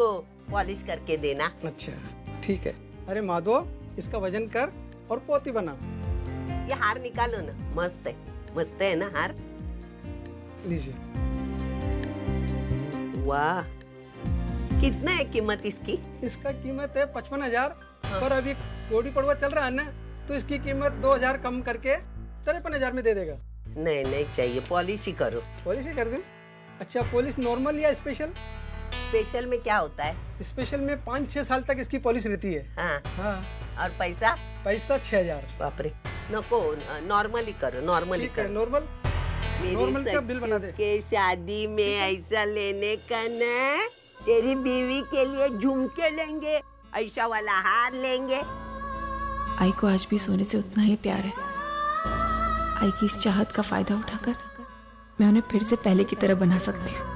इसको पॉलिश करके देना। अच्छा ठीक है। अरे माधव, इसका वजन कर और पोती बना। ये हार निकालो ना, मस्त है ना हार। लीजिए। वाह, कितना है कीमत इसकी? इसका कीमत है 55,000। पर अभी कोड़ी पड़वा चल रहा है ना, तो इसकी कीमत 2,000 कम करके 53,000 में दे देगा। नहीं चाहिए, पॉलिश ही करो। पॉलिश ही कर दूं? अच्छा, पॉलिश नॉर्मल या स्पेशल? स्पेशल में क्या होता है? स्पेशल में 5-6 साल तक इसकी पॉलिश रहती है। हाँ। और पैसा? पैसा 6,0000। बाप रे, नको, नॉर्मल ही करो, नॉर्मल ही करो। नॉर्मल का बिल बना दे। के शादी में ऐसा लेने का ना, तेरी बीवी के लिए झुमके लेंगे, ऐसा वाला हार लेंगे। आई को आज भी सोने से उतना ही प्यार है। आई की इस चाहत का फायदा उठाकर मैं उन्हें फिर से पहले की तरह बना सकती हूँ।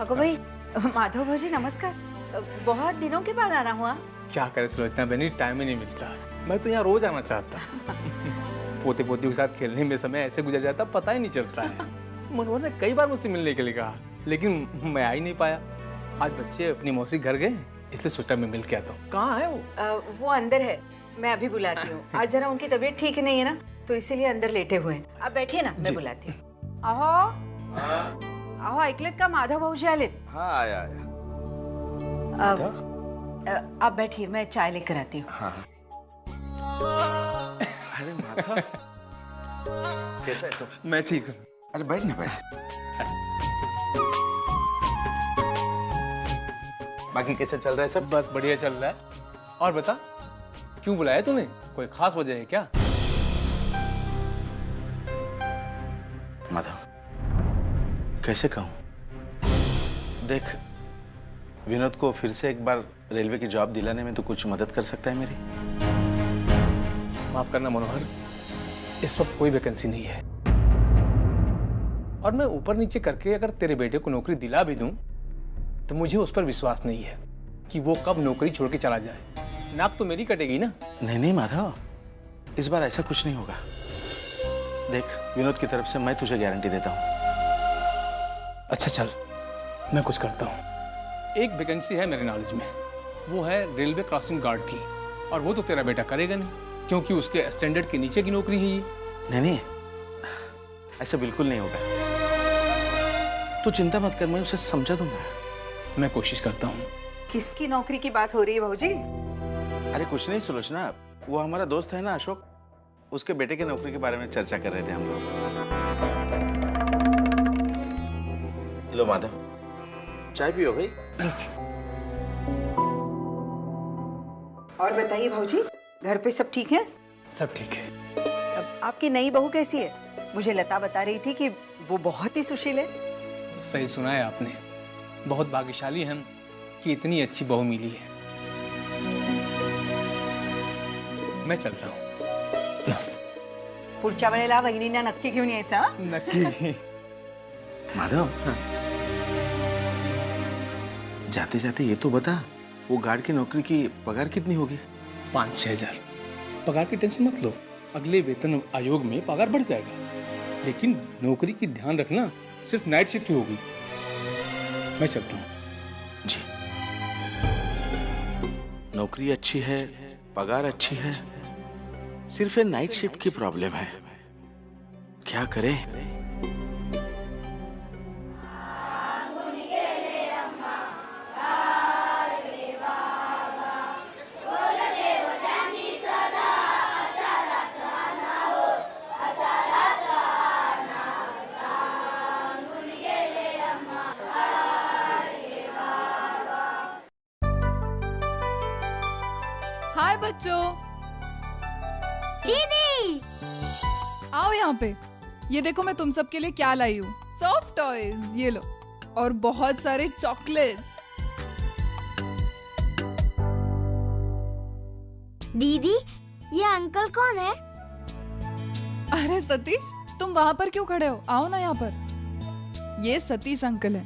अगो भाई, माधव भाजी नमस्कार। बहुत दिनों के बाद आना हुआ। क्या करे सुलोचना बहनी, टाइम ही नहीं मिलता। मैं तो यहाँ रोज आना चाहता। पोते पोती के साथ खेलने में समय ऐसे गुजर जाता पता ही नहीं चलता है। मनोहर ने कई बार मुझसे मिलने के लिए कहा, लेकिन मैं आ ही नहीं पाया। आज बच्चे अपनी मौसी घर गए, इसलिए सोचा मैं मिल के आता हूँ। कहाँ है वो? वो अंदर है, मैं अभी बुलाती हूँ। आज जरा उनकी तबीयत ठीक नहीं है ना, तो इसीलिए अंदर लेटे हुए हैं। आप बैठिए ना, मैं बुलाती हूँ। अहो ऐकलेत का माधव भाऊजी आलेत? हाँ आया। आप बैठिए, मैं चाय लेकर आती हूँ। हाँ। अरे माधव, कैसा है तुम? मैं ठीक हूँ। अरे बैठ ना, बैठ। बाकी कैसा चल रहा है सब? बस बढ़िया चल रहा है। और बता, क्यों बुलाया तूने? कोई खास वजह है क्या? माधव, कैसे कहूँ? देख, विनोद को फिर से एक बार रेलवे की जॉब दिलाने में तो कुछ मदद कर सकता है मेरी? माफ करना मनोहर, इस वक्त कोई वैकेंसी नहीं है। और मैं ऊपर नीचे करके अगर तेरे बेटे को नौकरी दिला भी दूं, तो मुझे उस पर विश्वास नहीं है कि वो कब नौकरी छोड़ के चला जाए। नाप तो मेरी कटेगी ना। नहीं माधव, इस बार ऐसा कुछ नहीं होगा। देख, विनोद की तरफ से मैं तुझे गारंटी देता हूँ। अच्छा चल, मैं कुछ करता हूँ। एक वैकेंसी है मेरे नॉलेज में, वो है रेलवे क्रॉसिंग गार्ड की। और वो तो तेरा बेटा करेगा नहीं, क्योंकि उसके स्टैंडर्ड के नीचे की नौकरी है ये। नहीं, ऐसा बिल्कुल नहीं होगा। तू चिंता मत कर, मैं उसे समझा दूंगा। मैं कोशिश करता हूँ। किसकी नौकरी की बात हो रही है भाऊजी? अरे कुछ नहीं सुलोचना, वो हमारा दोस्त है ना अशोक, उसके बेटे की नौकरी के बारे में चर्चा कर रहे थे हम लोग। लो माधव, चाय पियो भाई। और बताइए भाऊजी, घर पे सब ठीक है? सब ठीक है। अब आपकी नई बहू कैसी है? मुझे लता बता रही थी कि वो बहुत ही सुशील है। सही सुना है आपने। बहुत भाग्यशाली हम कि इतनी अच्छी बहू मिली है। मैं चलता हूँ। पुढच्या वेळेला वहिनींना नक्की घेऊन यायचं हा? नक्की। माधव, जाते जाते ये तो बता, वो गार्ड की नौकरी की पगार कितनी होगी? 5-6 हजार। पगार की टेंशन मत लो, अगले वेतन आयोग में पगार बढ़ जाएगा। लेकिन नौकरी की ध्यान रखना, सिर्फ नाइट शिफ्ट ही होगी। मैं चलता हूँ। जी, नौकरी अच्छी है, पगार अच्छी है, सिर्फ ये नाइट शिफ्ट की प्रॉब्लम है। क्या करें? हाय बच्चों। दीदी, आओ यहाँ पे। ये देखो मैं तुम सबके लिए क्या लाई हूँ। सॉफ्ट टॉयज, ये लो। और बहुत सारे चॉकलेट्स। दीदी, ये अंकल कौन है? अरे सतीश, तुम वहाँ पर क्यों खड़े हो? आओ ना यहाँ पर। ये सतीश अंकल है।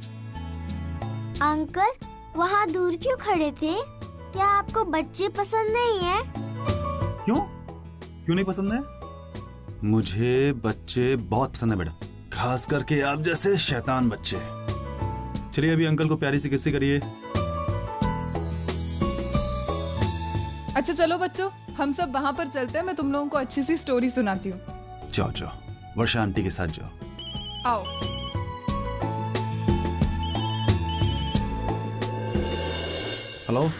अंकल, वहाँ दूर क्यों खड़े थे? क्या आपको बच्चे पसंद नहीं है? क्यों नहीं पसंद है? मुझे बच्चे बहुत पसंद है बेटा, खास करके आप जैसे शैतान बच्चे। चलिए अभी अंकल को प्यारी सी किस्सी करिए। अच्छा चलो बच्चों, हम सब वहाँ पर चलते हैं, मैं तुम लोगों को अच्छी सी स्टोरी सुनाती हूँ। जाओ जाओ, वर्षा आंटी के साथ जाओ। आओ। हेलो,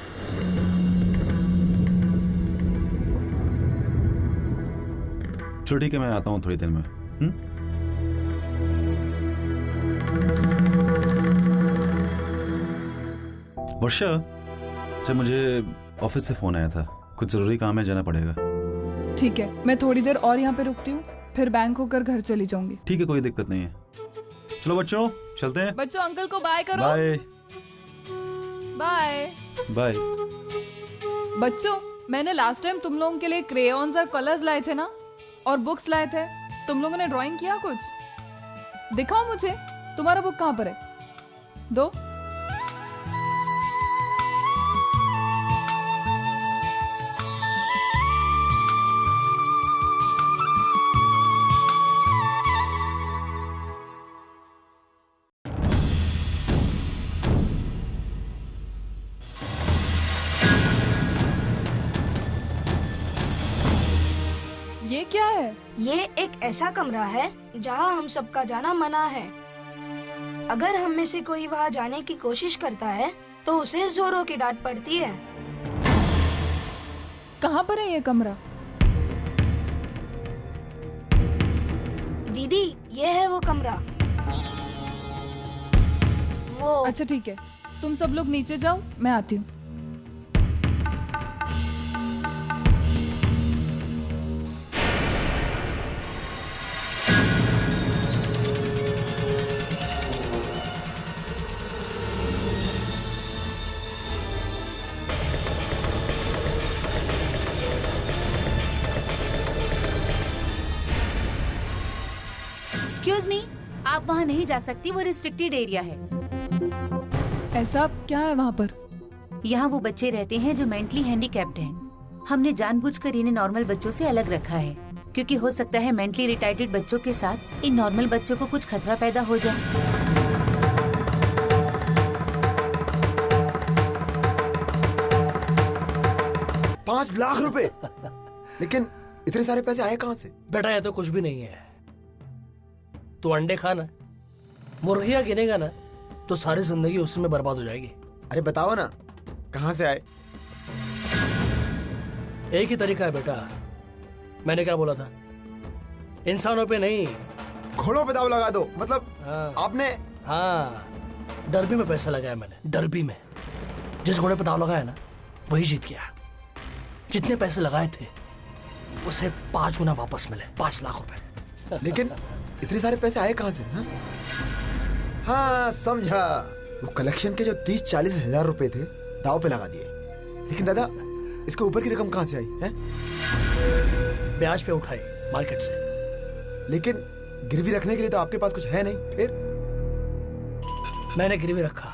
चलो ठीक है, मैं आता हूँ थोड़ी देर में। वर्षा, जब मुझे ऑफिस से फोन आया था, कुछ जरूरी काम है, जाना पड़ेगा। ठीक है, मैं थोड़ी देर और यहाँ पे रुकती हूँ, फिर बैंक होकर घर चली जाऊंगी। ठीक है, कोई दिक्कत नहीं है। चलो बच्चों, चलते हैं। बच्चों अंकल को बाय करो। Bye bye bye. बच्चों, मैंने लास्ट टाइम तुम लोगों के लिए क्रेयॉन्स और कलर्स लाए थे ना, और बुक्स लाए थे। तुम लोगों ने ड्राइंग किया कुछ? दिखाओ मुझे, तुम्हारा बुक कहाँ पर है? दो। ये क्या है? ये एक ऐसा कमरा है जहाँ हम सबका जाना मना है। अगर हम में से कोई वहाँ जाने की कोशिश करता है तो उसे जोरों की डांट पड़ती है। कहाँ पर है ये कमरा? दीदी, ये है वो कमरा। वो अच्छा ठीक है, तुम सब लोग नीचे जाओ, मैं आती हूँ। एक्सक्यूज मी, आप वहाँ नहीं जा सकती, वो रिस्ट्रिक्टेड एरिया है। ऐसा क्या है वहाँ पर? यहाँ वो बच्चे रहते हैं जो मेंटली हैंडीकैप्ड हैं। हमने जानबूझकर इन्हें नॉर्मल बच्चों से अलग रखा है, क्योंकि हो सकता है मेंटली रिटार्डेड बच्चों के साथ इन नॉर्मल बच्चों को कुछ खतरा पैदा हो जाए। 5 लाख रुपए? लेकिन इतने सारे पैसे आए कहाँ से? बेटा ये तो कुछ भी नहीं है। तू अंडे खाना, मुर्गियां गिनेगा ना तो सारी जिंदगी उसी में बर्बाद हो जाएगी। अरे बताओ ना, कहाँ से आए? एक ही तरीका है बेटा। मैंने क्या बोला था? इंसानों पे नहीं, घोड़ों पे दाव लगा दो। मतलब आपने? हाँ, डरबी में पैसा लगाया मैंने, डरबी में। जिस घोड़े पे दाव लगाया ना वही जीत गया। जितने पैसे लगाए थे उसे 5 गुना वापस मिले, 5 लाख रुपए। लेकिन इतने सारे पैसे आए कहाँ से? हाँ समझा, वो कलेक्शन के जो 30-40 हजार रुपए थे दाव पे लगा दिए। लेकिन दादा, इसके ऊपर की रकम कहाँ से आई है? ब्याज पे उठाई मार्केट से। लेकिन गिरवी रखने के लिए तो आपके पास कुछ है नहीं। फिर मैंने गिरवी रखा,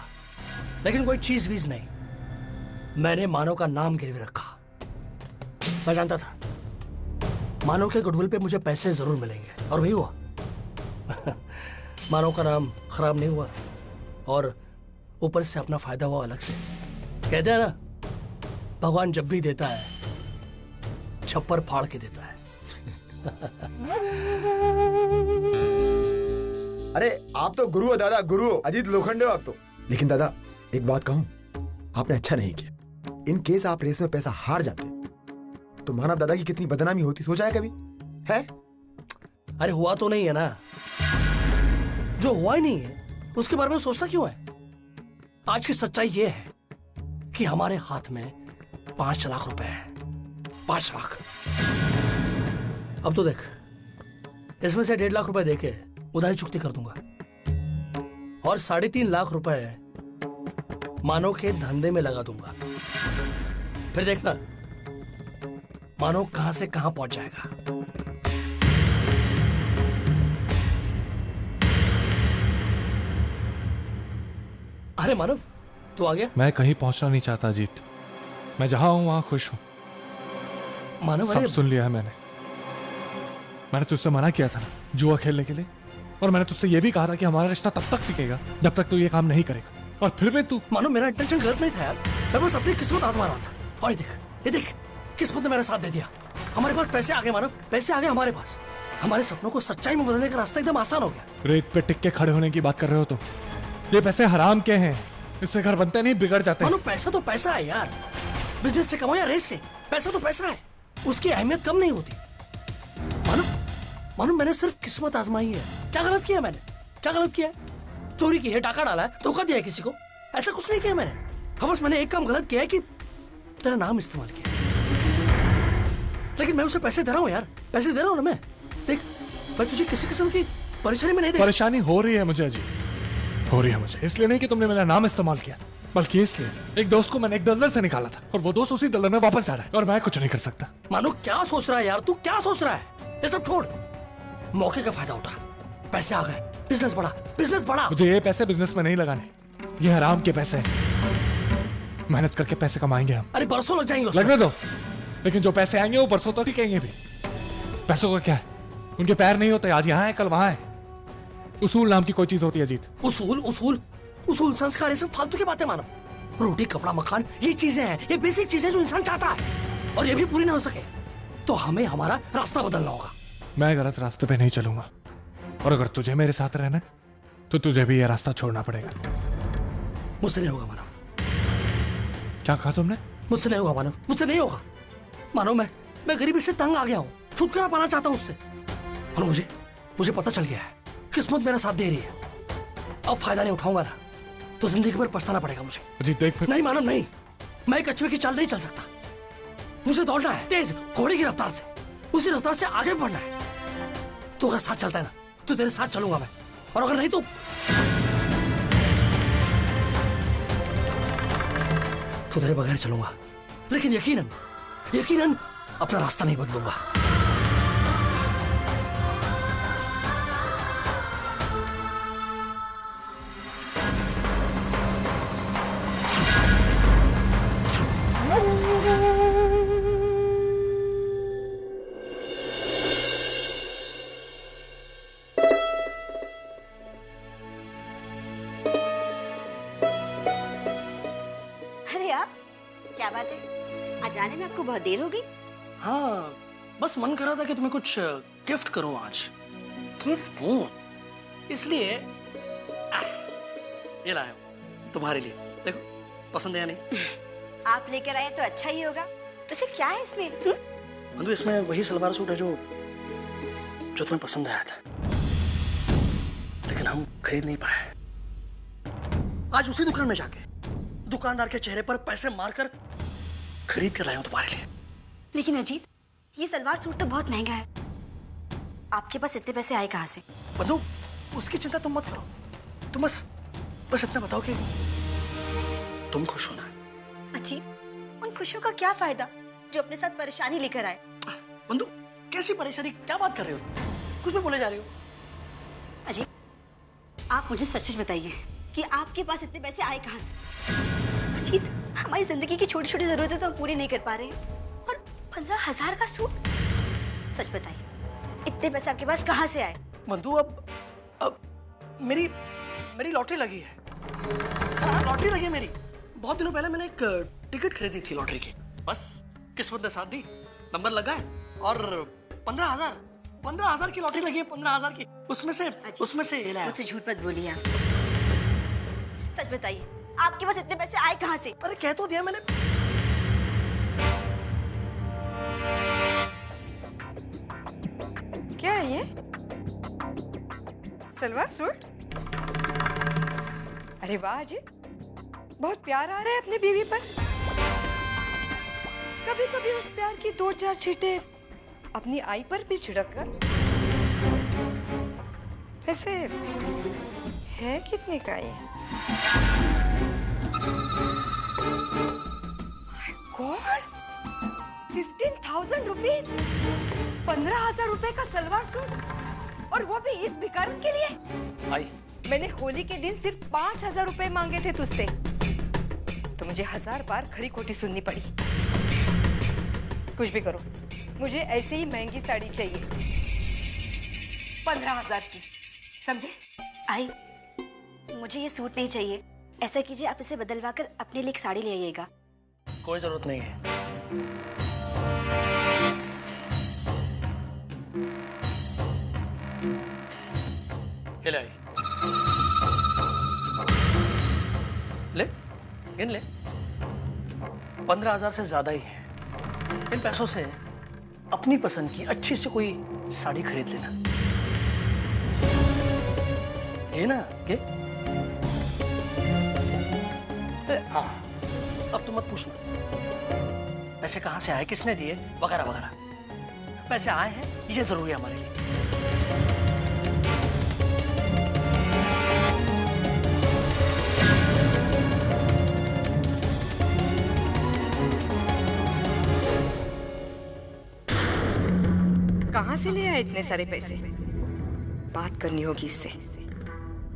लेकिन कोई चीज वीज नहीं। मैंने मानव का नाम गिरवी रखा। मैं जानता था मानव के गुडविल पे मुझे पैसे जरूर मिलेंगे, और वही हुआ। मानव का नाम खराब नहीं हुआ, और ऊपर से अपना फायदा हुआ अलग से। कहते हैं ना, भगवान जब भी देता है छप्पर फाड़ के देता है। अरे आप तो गुरु हो दादा, गुरु हो, अजीत लोखंडे हो आप तो। लेकिन दादा एक बात कहूं, आपने अच्छा नहीं किया। इन केस आप रेस में पैसा हार जाते तो मानव दादा की कितनी बदनामी होती, सोचा है कभी? है? अरे हुआ तो नहीं है ना। जो हुआ ही नहीं है उसके बारे में सोचता क्यों है? आज की सच्चाई ये है कि हमारे हाथ में 5 लाख रुपए हैं। 5 लाख। अब तो देख, इसमें से 1.5 लाख रुपए देके उधारी चुकती कर दूंगा, और 3.5 लाख रुपए मानव के धंधे में लगा दूंगा। फिर देखना मानव कहां से कहां पहुंच जाएगा। अरे मानव, तू आ गया? मैं कहीं पहुंचना नहीं चाहता अजीत, मैं जहां हूं वहां खुश हूं। मानव, सब सुन लिया है मैंने। मैंने तुझसे मना किया था ना जुआ खेलने के लिए, और मैंने तुझसे ये भी कहा था कि हमारा रिश्ता तब तक टिकेगा जब तक तू ये काम नहीं करेगा, और फिर भी तू। मानो मेरा इंटेंशन गलत नहीं था यार, मैं बस अपनी किस्मत आजमा रहा था। और ये देख किस्मत ने मेरा साथ दे दिया। हमारे पास पैसे आ गए मानो, पैसे आ गए हमारे पास। हमारे सपनों को सच्चाई में बदलने का रास्ता एकदम आसान हो गया। रेत पे टिक के खड़े होने की बात कर रहे हो तो ये पैसे हराम के हैं, इससे घर बनते नहीं बिगड़ जाते। मानो पैसा तो पैसा है यार, बिजनेस से कमाओ या रेस से, पैसा तो पैसा है, उसकी अहमियत कम नहीं होती। मानो मैंने सिर्फ किस्मत आजमाई है। क्या गलत किया मैंने? क्या गलत किया है? चोरी की है, डाका डाला है, धोखा दिया है किसी को, ऐसा कुछ नहीं किया मैंने। हाँ बस मैंने एक काम गलत किया है कि तेरा नाम इस्तेमाल किया, लेकिन मैं उसे पैसे दे रहा हूँ यार, पैसे दे रहा हूँ ना मैं। देख मैं तुझे किसी किस्म की परेशानी में नहीं दे। परेशानी हो रही है मुझे अजीत, हो रही है मुझे, इसलिए नहीं कि तुमने मेरा नाम इस्तेमाल किया, बल्कि इसलिए एक दोस्त को मैंने एक दलदल से निकाला था और वो दोस्त उसी दलदल में वापस जा रहा है और मैं कुछ नहीं कर सकता। मानो क्या सोच रहा है यार तू, क्या सोच रहा है? ये सब छोड़, मौके का फायदा उठा, पैसे आ गए, बिजनेस बढ़ा। मुझे ये पैसे बिजनेस में नहीं लगाने, ये हराम के पैसे हैं। मेहनत करके पैसे कमाएंगे हम। अरे परसों लग जाएंगे उसमें। लगने दो, लेकिन जो पैसे आएंगे वो परसों तो टिकेंगे भी। पैसों का क्या है, उनके पैर नहीं होते, आज यहाँ है कल वहां है। उसूल नाम की कोई चीज होती है अजीत। उसूल संस्कार, ये सब फालतू की बातें मानो। रोटी कपड़ा मकान ये चीजें हैं, ये बेसिक चीजें जो इंसान चाहता है, और ये भी पूरी ना हो सके तो हमें हमारा रास्ता बदलना होगा। मैं गलत रास्ते पे नहीं चलूंगा, और अगर तुझे मेरे साथ रहना तो तुझे भी ये रास्ता छोड़ना पड़ेगा। मुझसे नहीं होगा मानव। क्या कहा तुमने? मुझसे नहीं होगा मानव, मुझसे नहीं होगा मानव। मैं गरीबी से तंग आ गया हूँ, छुटकारा पाना चाहता हूँ उससे, और मुझे पता चल गया है किस्मत मेरा साथ दे रही है। अब फायदा नहीं उठाऊंगा ना तो जिंदगी भर पछताना पड़ेगा मुझे। अजीत देख, नहीं मानव नहीं, मैं कछुए की चाल नहीं चल सकता। मुझे दौड़ना है तेज घोड़े की रफ्तार से, उसी रफ्तार से आगे बढ़ना है। तो अगर साथ चलता है ना तो तेरे साथ चलूंगा मैं, और अगर नहीं तो तेरे बगैर चलूंगा, लेकिन यकीनन अपना रास्ता नहीं बदलूंगा। क्या बात है, आज आने में आपको बहुत देर हो गई? हाँ बस मन कर रहा था कि तुम्हें कुछ गिफ्ट करूं आज। गिफ्ट? इसलिए ये लाया हूं तुम्हारे लिए, देखो पसंद है या नहीं? आप लेकर आए तो अच्छा ही होगा। वैसे क्या है इसमें? बंधु इसमें वही सलवार सूट है जो तुम्हें पसंद आया था, लेकिन हम खरीद नहीं पाए। आज उसी दुकान में जाके दुकानदार के चेहरे पर पैसे मारकर खरीद कर लाया हूं तुम्हारे लिए। लेकिन अजीत, ये सलवार सूट तो बहुत महंगा है, आपके पास इतने पैसे आए कहां से? बंधु उसकी चिंता तुम मत करो, तुम बस इतना बताओ कि तुम खुश होना। अजीत, उन खुशियों का क्या फायदा जो अपने साथ परेशानी लेकर आए? बंधु कैसी परेशानी, क्या बात कर रहे हो, कुछ भी बोले जा रहे हो? अजीत, आप मुझे सच बताइए कि आपके पास इतने पैसे आए कहां से? अजीत, हमारी जिंदगी की छोटी छोटी जरूरतें तो हम पूरी नहीं कर पा रहे हैं, और 15,000 का सूट? सच बताइए, इतने पैसे आपके पास कहां से आए? बंधु अब मेरी लॉटरी लगी है। हाँ, लॉटरी लगी है मेरी। बहुत दिनों पहले मैंने एक टिकट खरीदी थी लॉटरी की, बस किस्मत ने साथ दी, नंबर लगा है, और 15,000 की लॉटरी लगी है, 15,000 की। उसमें से ये लाया। मुझसे झूठ मत बोलिए आप, सच बताइए आपके पास इतने पैसे आए कहां से? अरे कह तो दिया मैंने। क्या है ये? सलवार सूट? अरे वाह अजीत, बहुत प्यार आ रहा है अपनी बीवी पर। कभी कभी उस प्यार की 2-4 छींटे अपनी आई पर भी छिड़क कर। वैसे है कितने का ये? गॉड, 15,000 रुपीज, 15,000 रुपए का सलवार सूट, और वो भी इस भिखारन के लिए? आई, मैंने होली के दिन सिर्फ 5,000 रुपए मांगे थे तुझसे, तो मुझे 1000 बार खरी खोटी सुननी पड़ी। कुछ भी करो, मुझे ऐसे ही महंगी साड़ी चाहिए, 15,000 की, समझे? आई, मुझे ये सूट नहीं चाहिए। ऐसा कीजिए, आप इसे बदलवा कर अपने लिए एक साड़ी ले आइएगा। कोई जरूरत नहीं है। ये ले आई। ले, गिन ले। 15,000 से ज्यादा ही है। इन पैसों से अपनी पसंद की अच्छी से कोई साड़ी खरीद लेना। ये ना के? हाँ, अब तुम मत पूछना पैसे कहाँ से आए, किसने दिए, वगैरह वगैरह। पैसे आए हैं, ये जरूरी है हमारे लिए। कहाँ से ले आए इतने सारे पैसे? बात करनी होगी इससे,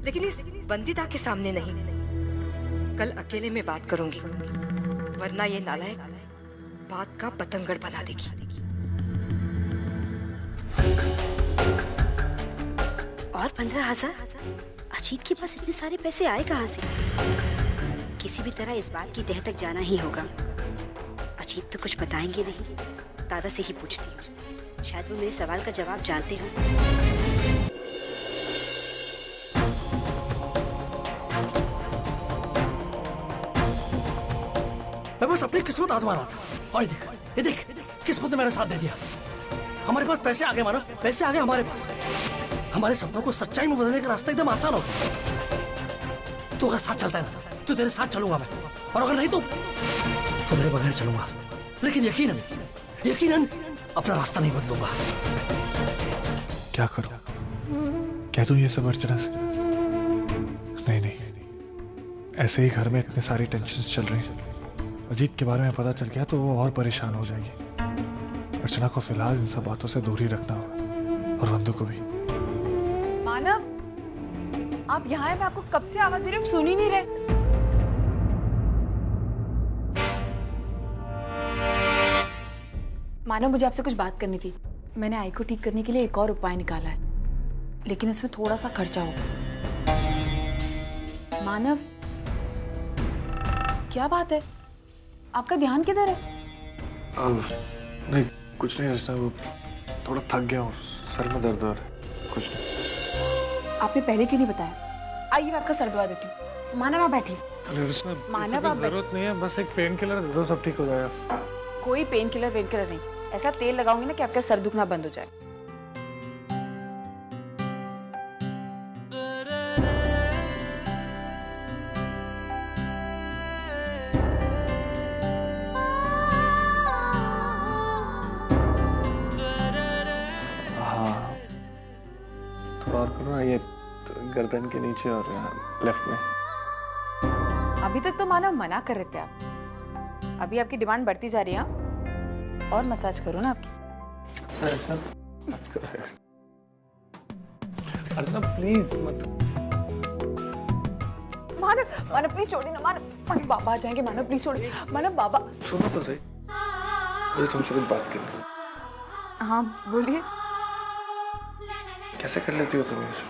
लेकिन इस बंदिता के सामने नहीं। कल अकेले में बात करूंगी, वरना ये नालायक बात का पतंगड़ बना देगी। और 15,000? अजीत के पास इतने सारे पैसे आए कहाँ से? किसी भी तरह इस बात की तह तक जाना ही होगा। अजीत तो कुछ बताएंगे नहीं, दादा से ही पूछती हूँ, शायद वो मेरे सवाल का जवाब जानते हो। मैं बस अपनी किस्मत आजमा रहा था, और ये देख किस्मत ने मेरा साथ दे दिया। हमारे पास पैसे आ गए, मानो पैसे आ गए हमारे पास। हमारे सपनों को सच्चाई में बदलने का रास्ता एकदम आसान हो गया। तू अगर साथ चलता है ना, तो तेरे साथ चलूंगा मैं, और अगर नहीं तो तेरे बगैर चलूंगा। लेकिन यकीनन अपना रास्ता नहीं बदलूंगा। क्या करूं? कह दूं ये सब अर्चना से? नहीं, ऐसे ही घर में इतने सारी टेंशन चल रही हैं। अजीत के बारे में पता चल गया तो वो और परेशान हो जाएगी। अर्चना को फिलहाल इन सब बातों से दूर ही रखना होगा, और वंदू को भी। मानव, आप यहाँ हैं? मैं आपको कब से आवाज दे रही हूँ, सुन ही नहीं रहे। मानव, मुझे आपसे कुछ बात करनी थी। मैंने आई को ठीक करने के लिए एक और उपाय निकाला है, लेकिन उसमें थोड़ा सा खर्चा होगा। मानव, क्या बात है? आपका ध्यान किधर है? नहीं, कुछ नहीं अर्चना, वो थोड़ा थक गया हूँ, सर में दर्द हो रहा है, कुछ नहीं। आपने पहले क्यों नहीं बताया? आइए, मैं आपका सर दवा देती हूँ। मानव, आप बैठिए। मानव, आप जरूरत नहीं है, बस एक पेन किलर दे दो, सब ठीक हो जाएगा। कोई पेन किलर नहीं, ऐसा तेल लगाऊंगी ना कि आपका सर दुखना बंद हो जाए। हाँ, थोड़ा और करो, ये गर्दन के नीचे और लेफ्ट में। अभी तक तो मानव मना कर रहे थे आप, अभी आपकी डिमांड बढ़ती जा रही है। और मसाज करो ना आपकी। अर्चना प्लीज मत। मानव प्लीज छोड़िए ना। मानव बाबा आ जाएंगे। मानव प्लीज छोड़िए। मानव बाबा। सुनो तो सही, मुझे तुमसे कुछ बात करनी है। हाँ बोलिए। कैसे कर लेती हो तुम ये सब?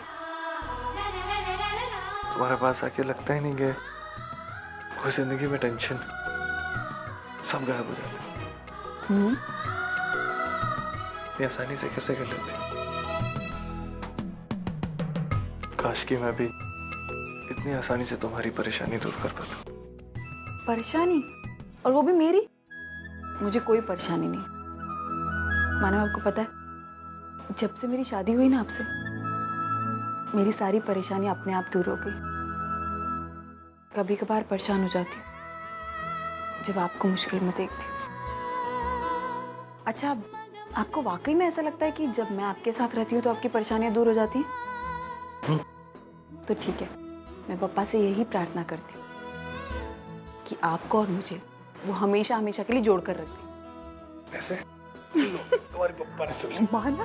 तुम्हारे पास आके लगता ही नहीं कि कोई जिंदगी में टेंशन सब गायब हो जाता है। इतनी आसानी से कैसे कर लेती? काश कि मैं भी इतनी आसानी से तुम्हारी परेशानी दूर कर पाता। परेशानी? और वो भी मेरी? मुझे कोई परेशानी नहीं। मानव, आपको पता है, जब से मेरी शादी हुई ना आपसे, मेरी सारी परेशानी अपने आप दूर हो गई। कभी कभार परेशान हो जाती हूँ जब आपको मुश्किल में देखती हूँ। अच्छा, आपको वाकई में ऐसा लगता है कि जब मैं आपके साथ रहती हूँ तो आपकी परेशानियां दूर हो जाती हैं? तो ठीक है, मैं पापा से यही प्रार्थना करती हूँ कि आपको और मुझे वो हमेशा हमेशा के लिए जोड़ कर रखें। ऐसे? तुम्हारे पापा ने सब माना?